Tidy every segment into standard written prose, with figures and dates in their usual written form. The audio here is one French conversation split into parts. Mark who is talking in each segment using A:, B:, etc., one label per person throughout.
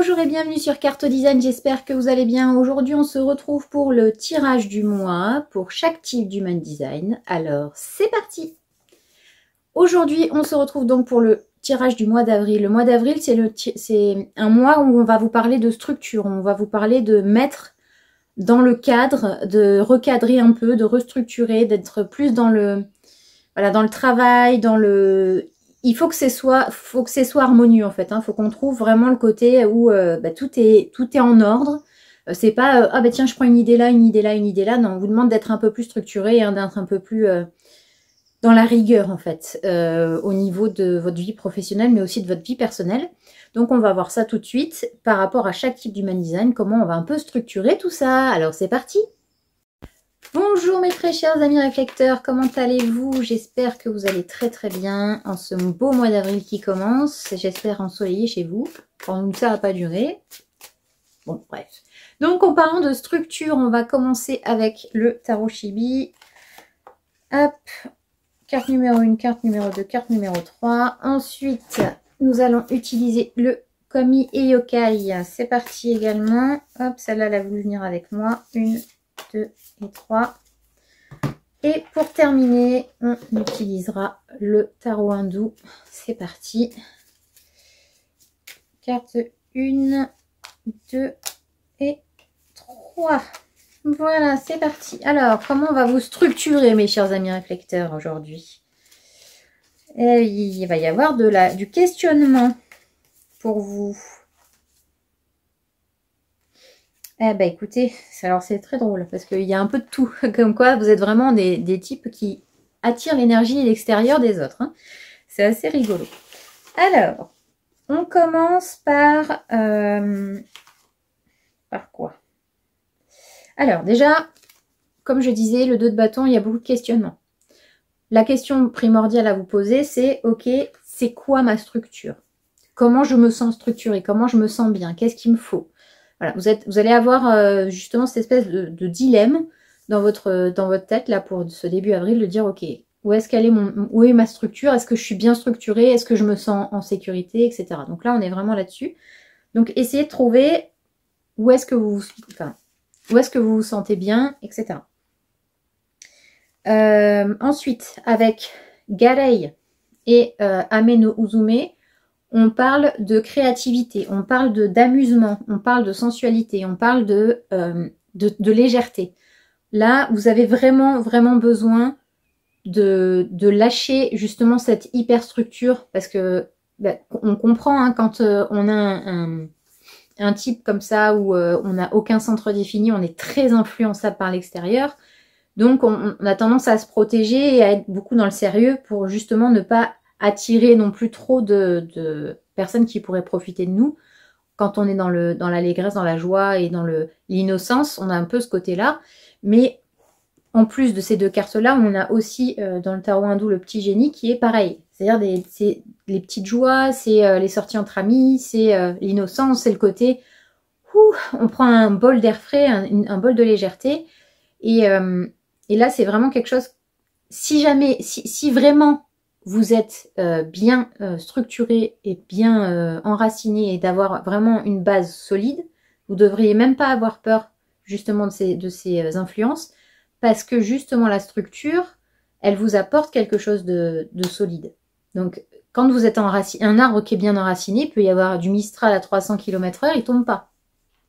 A: Bonjour et bienvenue sur Carto Design, j'espère que vous allez bien. Aujourd'hui on se retrouve pour le tirage du mois pour chaque type d'Human Design. Alors c'est parti. Aujourd'hui on se retrouve donc pour le tirage du mois d'avril. Le mois d'avril c'est un mois où on va vous parler de structure, on va vous parler de mettre dans le cadre, de recadrer un peu, de restructurer, d'être plus dans le, voilà, dans le travail, dans le... Il faut que ce soit harmonieux en fait. Faut qu'on trouve vraiment le côté où tout est en ordre. C'est pas ah bah tiens je prends une idée là, une idée là, une idée là. Non, on vous demande d'être un peu plus structuré, d'être un peu plus dans la rigueur en fait, au niveau de votre vie professionnelle, mais aussi de votre vie personnelle. Donc on va voir ça tout de suite par rapport à chaque type d'Human Design, comment on va un peu structurer tout ça. Alors c'est parti. Bonjour mes très chers amis réflecteurs, comment allez-vous? J'espère que vous allez très très bien en ce beau mois d'avril qui commence. J'espère ensoleillé chez vous. Bon, ça va pas durer. Bon, bref. Donc en parlant de structure, on va commencer avec le tarot Chibi. Hop, carte numéro 1, carte numéro 2, carte numéro 3. Ensuite, nous allons utiliser le Kami et Yokai. C'est parti également. Hop, celle-là, elle a voulu venir avec moi. 1, 2 et 3. Et pour terminer, on utilisera le tarot hindou. C'est parti. Carte 1, 2 et 3. Voilà, c'est parti. Alors, comment on va vous structurer, mes chers amis réflecteurs, aujourd'hui? Il va y avoir du questionnement pour vous. Eh ben écoutez, alors c'est très drôle parce qu'il y a un peu de tout. Comme quoi, vous êtes vraiment des types qui attirent l'énergie et l'extérieur des autres. C'est assez rigolo. Alors, on commence par quoi? Alors déjà, comme je disais, le 2 de bâton, il y a beaucoup de questionnements. La question primordiale à vous poser, c'est ok, c'est quoi ma structure? Comment je me sens structurée? Comment je me sens bien? Qu'est-ce qu'il me faut? Voilà, vous allez avoir justement cette espèce de dilemme dans votre tête là pour ce début avril, de dire ok, où est ma structure? Est-ce que je suis bien structurée? Est-ce que je me sens en sécurité, etc. Donc là, on est vraiment là-dessus. Donc essayez de trouver où est-ce que vous vous sentez bien, etc. Ensuite, avec Garei et Ame no Uzume, on parle de créativité, on parle d'amusement, on parle de sensualité, on parle de légèreté. Là, vous avez vraiment, vraiment besoin de lâcher justement cette hyperstructure parce que on comprend quand on a un type comme ça où on n'a aucun centre défini, on est très influençable par l'extérieur. Donc, on a tendance à se protéger et à être beaucoup dans le sérieux pour justement ne pas attirer non plus trop de personnes qui pourraient profiter de nous. Quand on est dans l'allégresse, dans la joie et dans l'innocence, on a un peu ce côté-là. Mais en plus de ces deux cartes-là, on a aussi dans le tarot hindou le petit génie qui est pareil. C'est-à-dire c'est les petites joies, c'est les sorties entre amis, c'est l'innocence, c'est le côté on prend un bol d'air frais, un bol de légèreté. Et là, c'est vraiment quelque chose, si vraiment vous êtes bien structuré et bien enraciné et d'avoir vraiment une base solide, vous ne devriez même pas avoir peur justement de ces influences parce que justement la structure, elle vous apporte quelque chose de solide. Donc quand vous êtes un arbre qui est bien enraciné, il peut y avoir du Mistral à 300 km/h, il ne tombe pas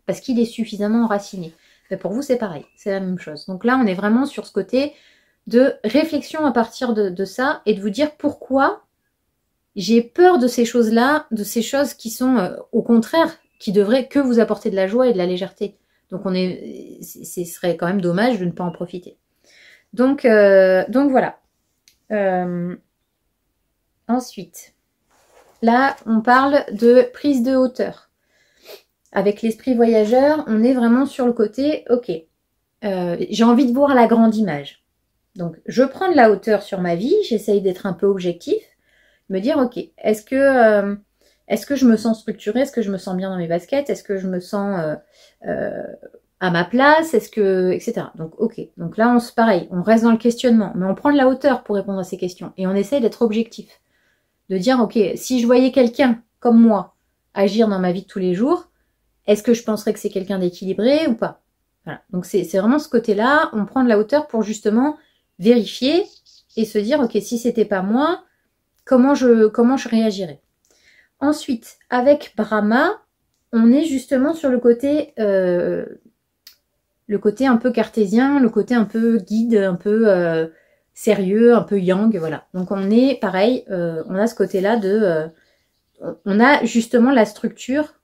A: parce qu'il est suffisamment enraciné. Mais pour vous, c'est pareil, c'est la même chose. Donc là, on est vraiment sur ce côté de réflexion à partir de ça et de vous dire pourquoi j'ai peur de ces choses-là, de ces choses qui sont au contraire, qui devraient que vous apporter de la joie et de la légèreté. Donc ce serait quand même dommage de ne pas en profiter. Donc voilà. Ensuite, là, on parle de prise de hauteur. Avec l'esprit voyageur, on est vraiment sur le côté, ok, j'ai envie de voir la grande image. Donc, je prends de la hauteur sur ma vie, j'essaye d'être un peu objectif, me dire, ok, est-ce que je me sens structurée, est-ce que je me sens bien dans mes baskets, est-ce que je me sens à ma place, etc. Donc, ok, donc là, pareil, on reste dans le questionnement, mais on prend de la hauteur pour répondre à ces questions, et on essaye d'être objectif, de dire, ok, si je voyais quelqu'un comme moi agir dans ma vie de tous les jours, Est-ce que je penserais que c'est quelqu'un d'équilibré ou pas? Voilà. Donc c'est vraiment ce côté-là, on prend de la hauteur pour justement vérifier et se dire, ok, si c'était pas moi, comment je réagirais? Ensuite, avec Brahma, on est justement sur le côté un peu cartésien, le côté un peu guide, un peu sérieux, un peu yang, voilà. Donc on est pareil, on a ce côté-là de... on a justement la structure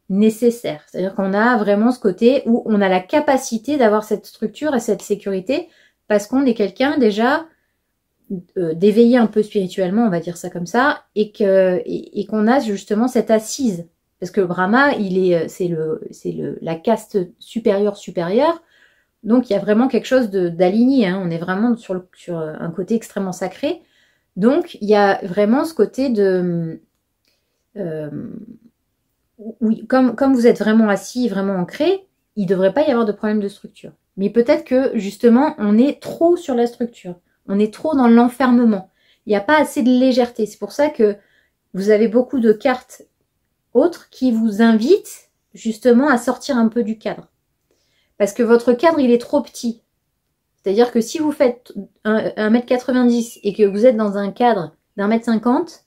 A: nécessaire. C'est-à-dire qu'on a vraiment ce côté où on a la capacité d'avoir cette structure et cette sécurité parce qu'on est quelqu'un déjà d'éveillé un peu spirituellement, on va dire ça comme ça, et qu'on a justement cette assise. Parce que Brahma, c'est la caste supérieure. Donc il y a vraiment quelque chose d'aligné. Hein. On est vraiment sur un côté extrêmement sacré. Donc il y a vraiment ce côté de... oui, comme vous êtes vraiment assis, vraiment ancré, il ne devrait pas y avoir de problème de structure. Mais peut-être que justement, on est trop sur la structure. On est trop dans l'enfermement. Il n'y a pas assez de légèreté. C'est pour ça que vous avez beaucoup de cartes autres qui vous invitent justement à sortir un peu du cadre. Parce que votre cadre, il est trop petit. C'est-à-dire que si vous faites 1m90 et que vous êtes dans un cadre d'1m50,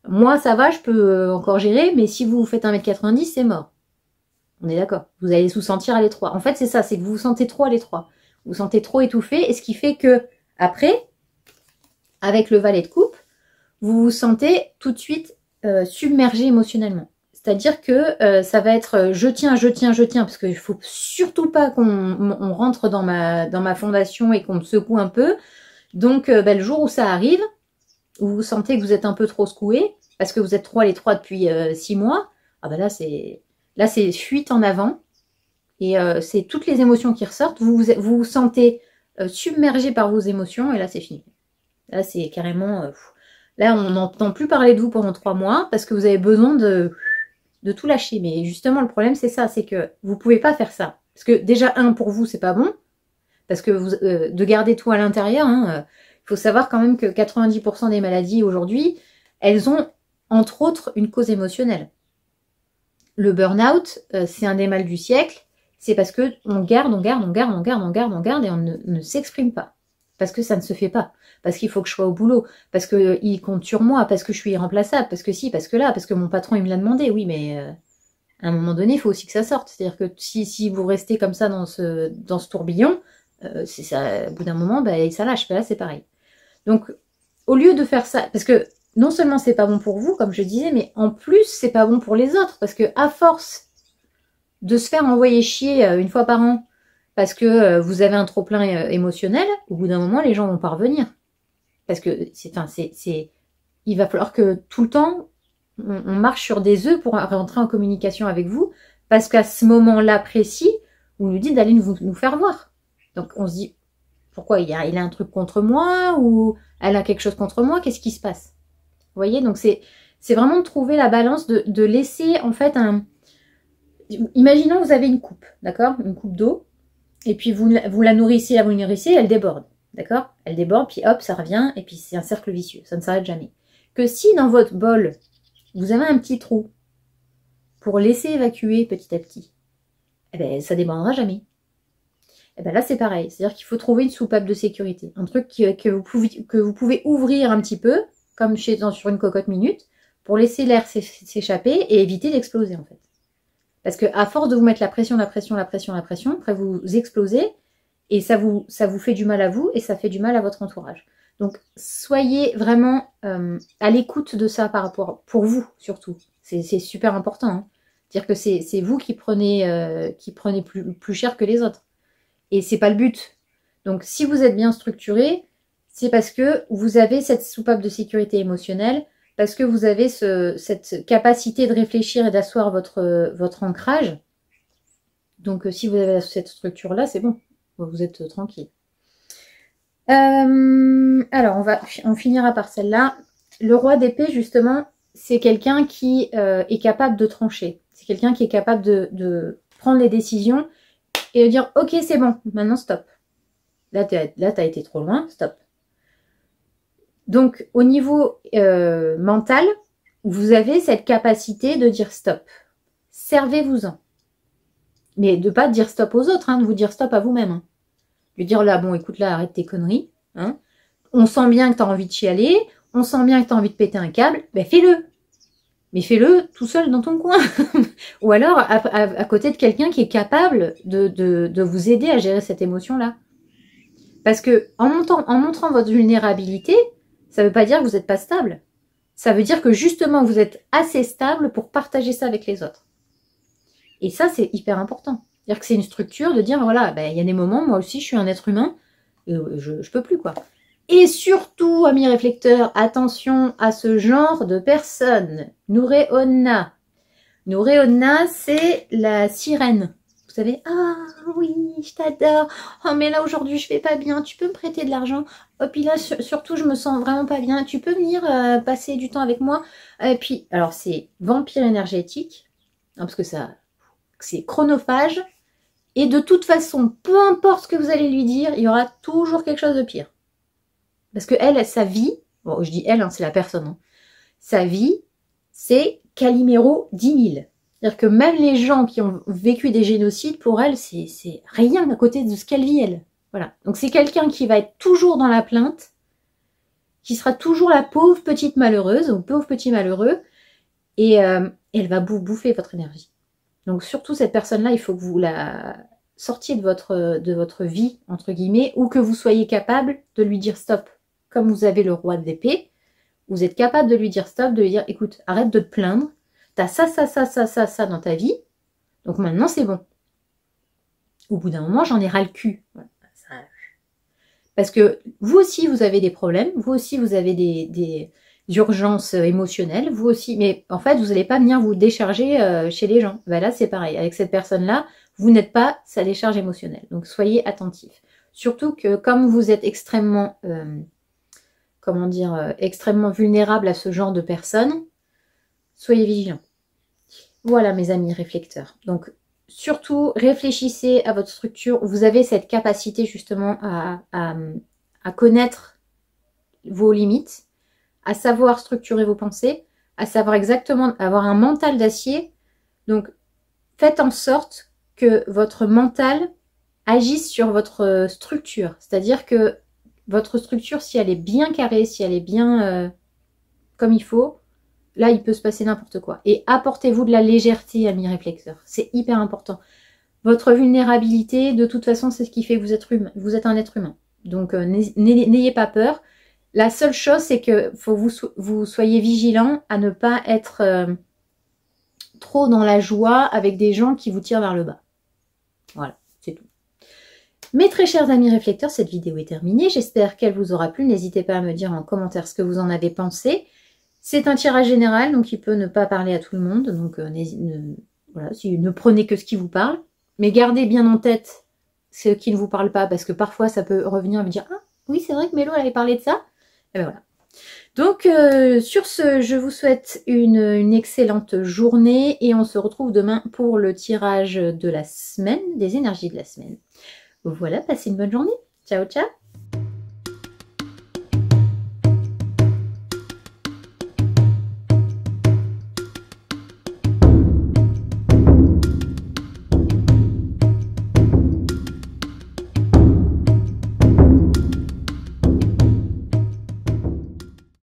A: moi, ça va, je peux encore gérer, mais si vous faites 1m90, c'est mort. On est d'accord. Vous allez vous sentir à l'étroit. En fait, c'est ça, c'est que vous vous sentez trop à l'étroit. Vous vous sentez trop étouffé, et ce qui fait que, après, avec le valet de coupe, vous vous sentez tout de suite submergé émotionnellement. C'est-à-dire que ça va être je tiens, parce qu'il ne faut surtout pas qu'on rentre dans ma fondation et qu'on me secoue un peu. Donc, le jour où ça arrive, où vous sentez que vous êtes un peu trop secoué, parce que vous êtes trop à l'étroit depuis 6 mois, ah ben là c'est fuite en avant, et c'est toutes les émotions qui ressortent, vous vous sentez submergé par vos émotions, et là c'est fini. Là c'est carrément... là on n'entend plus parler de vous pendant 3 mois, parce que vous avez besoin de tout lâcher. Mais justement le problème c'est ça, c'est que vous pouvez pas faire ça. Parce que déjà, pour vous c'est pas bon, parce que de garder tout à l'intérieur, hein, faut savoir quand même que 90% des maladies aujourd'hui, elles ont entre autres une cause émotionnelle. Le burn-out, c'est un des mâles du siècle, c'est parce que on garde et on ne s'exprime pas. Parce que ça ne se fait pas. Parce qu'il faut que je sois au boulot. Parce qu'il compte sur moi. Parce que je suis irremplaçable. Parce que si, parce que là. Parce que mon patron, il me l'a demandé. Oui, mais à un moment donné, il faut aussi que ça sorte. C'est-à-dire que si vous restez comme ça dans ce tourbillon, c'est ça, au bout d'un moment, ça lâche. Là, c'est pareil. Donc, au lieu de faire ça, parce que non seulement c'est pas bon pour vous, comme je disais, mais en plus, c'est pas bon pour les autres. Parce que à force de se faire envoyer chier une fois par an, parce que vous avez un trop-plein émotionnel, au bout d'un moment, les gens vont pas revenir. Parce que il va falloir que tout le temps, on marche sur des œufs pour rentrer en communication avec vous, parce qu'à ce moment-là précis, vous nous dites d'aller nous faire voir. Donc on se dit, pourquoi il a un truc contre moi, ou elle a quelque chose contre moi, qu'est-ce qui se passe? Vous voyez, donc c'est vraiment de trouver la balance, de laisser en fait imaginons vous avez une coupe, d'accord? Une coupe d'eau, et puis vous la nourrissez, elle déborde, d'accord? Elle déborde, puis hop, ça revient, et puis c'est un cercle vicieux, ça ne s'arrête jamais. Que si dans votre bol, vous avez un petit trou pour laisser évacuer petit à petit, eh ben, ça débordera jamais. Et ben là, c'est pareil. C'est-à-dire qu'il faut trouver une soupape de sécurité. Un truc que vous pouvez ouvrir un petit peu, comme sur une cocotte minute, pour laisser l'air s'échapper et éviter d'exploser, en fait. Parce que à force de vous mettre la pression, après vous explosez, et ça vous fait du mal à vous, et ça fait du mal à votre entourage. Donc, soyez vraiment à l'écoute de ça par rapport, pour vous, surtout. C'est super important. Hein. Dire que c'est vous qui prenez plus cher que les autres. Et c'est pas le but. Donc, si vous êtes bien structuré, c'est parce que vous avez cette soupape de sécurité émotionnelle, parce que vous avez cette capacité de réfléchir et d'asseoir votre ancrage. Donc, si vous avez cette structure-là, c'est bon. Vous êtes tranquille. Alors, on finira par celle-là. Le roi d'épée, justement, c'est quelqu'un qui est capable de trancher. C'est quelqu'un qui est capable de prendre les décisions et de dire « Ok, c'est bon, maintenant stop. Là, t'as été trop loin, stop. » Donc, au niveau mental, vous avez cette capacité de dire « Stop. » Servez-vous-en. Mais de pas dire stop aux autres, hein, de vous dire stop à vous-même. Hein. De dire là, bon, écoute, là, arrête tes conneries. Hein. On sent bien que tu as envie de chialer, on sent bien que tu as envie de péter un câble, ben fais-le. Mais fais-le tout seul dans ton coin. Ou alors à côté de quelqu'un qui est capable de vous aider à gérer cette émotion-là. Parce que en montrant votre vulnérabilité, ça ne veut pas dire que vous n'êtes pas stable. Ça veut dire que justement, vous êtes assez stable pour partager ça avec les autres. Et ça, c'est hyper important. C'est-à-dire que c'est une structure de dire, voilà, ben, y a des moments, moi aussi, je suis un être humain, et je peux plus, quoi. Et surtout, amis réflecteurs, attention à ce genre de personnes. Nureonna. Nureonna, c'est la sirène. Vous savez, ah oui, je t'adore. Oh, mais là, aujourd'hui, je vais pas bien. Tu peux me prêter de l'argent? Oh, puis là, surtout, je me sens vraiment pas bien. Tu peux venir passer du temps avec moi? Et puis, alors, c'est vampire énergétique, hein, parce que ça, c'est chronophage. Et de toute façon, peu importe ce que vous allez lui dire, il y aura toujours quelque chose de pire. Parce que elle, sa vie, bon, je dis elle, hein, c'est la personne, hein, sa vie, c'est Calimero 10 000. C'est-à-dire que même les gens qui ont vécu des génocides, pour elle, c'est rien à côté de ce qu'elle vit, elle. Voilà. Donc c'est quelqu'un qui va être toujours dans la plainte, qui sera toujours la pauvre petite malheureuse, ou pauvre petit malheureux, et elle va bouffer votre énergie. Donc surtout cette personne-là, il faut que vous la sortiez de votre vie, entre guillemets, ou que vous soyez capable de lui dire stop. Comme vous avez le roi d'épée, vous êtes capable de lui dire stop, de lui dire écoute, arrête de te plaindre, t'as ça dans ta vie, donc maintenant c'est bon. Au bout d'un moment, j'en ai ras le cul. Voilà. Parce que vous aussi, vous avez des problèmes, vous aussi, vous avez des urgences émotionnelles, vous aussi, mais en fait, vous n'allez pas venir vous décharger chez les gens. Ben là, c'est pareil. Avec cette personne-là, vous n'êtes pas sa décharge émotionnelle. Donc, soyez attentifs. Surtout que comme vous êtes extrêmement, extrêmement vulnérable à ce genre de personnes, soyez vigilants. Voilà, mes amis réflecteurs. Donc, surtout, réfléchissez à votre structure. Vous avez cette capacité justement à connaître vos limites, à savoir structurer vos pensées, à savoir exactement avoir un mental d'acier. Donc, faites en sorte que votre mental agisse sur votre structure. C'est-à-dire que votre structure, si elle est bien carrée, si elle est bien comme il faut, là, il peut se passer n'importe quoi. Et apportez-vous de la légèreté, amis réflecteurs. C'est hyper important. Votre vulnérabilité, de toute façon, c'est ce qui fait que vous êtes un être humain. Donc, n'ayez pas peur. La seule chose, c'est que faut vous soyez vigilant à ne pas être trop dans la joie avec des gens qui vous tirent vers le bas. Voilà, c'est tout. Mes très chers amis réflecteurs, cette vidéo est terminée. J'espère qu'elle vous aura plu. N'hésitez pas à me dire en commentaire ce que vous en avez pensé. C'est un tirage général, donc il peut ne pas parler à tout le monde. Donc voilà, ne prenez que ce qui vous parle. Mais gardez bien en tête ce qui ne vous parle pas, parce que parfois ça peut revenir et me dire « Ah, oui, c'est vrai que Mélo avait parlé de ça. » Et ben voilà. Donc sur ce, je vous souhaite une excellente journée et on se retrouve demain pour le tirage de la semaine, des énergies de la semaine. Voilà, passez une bonne journée. Ciao, ciao.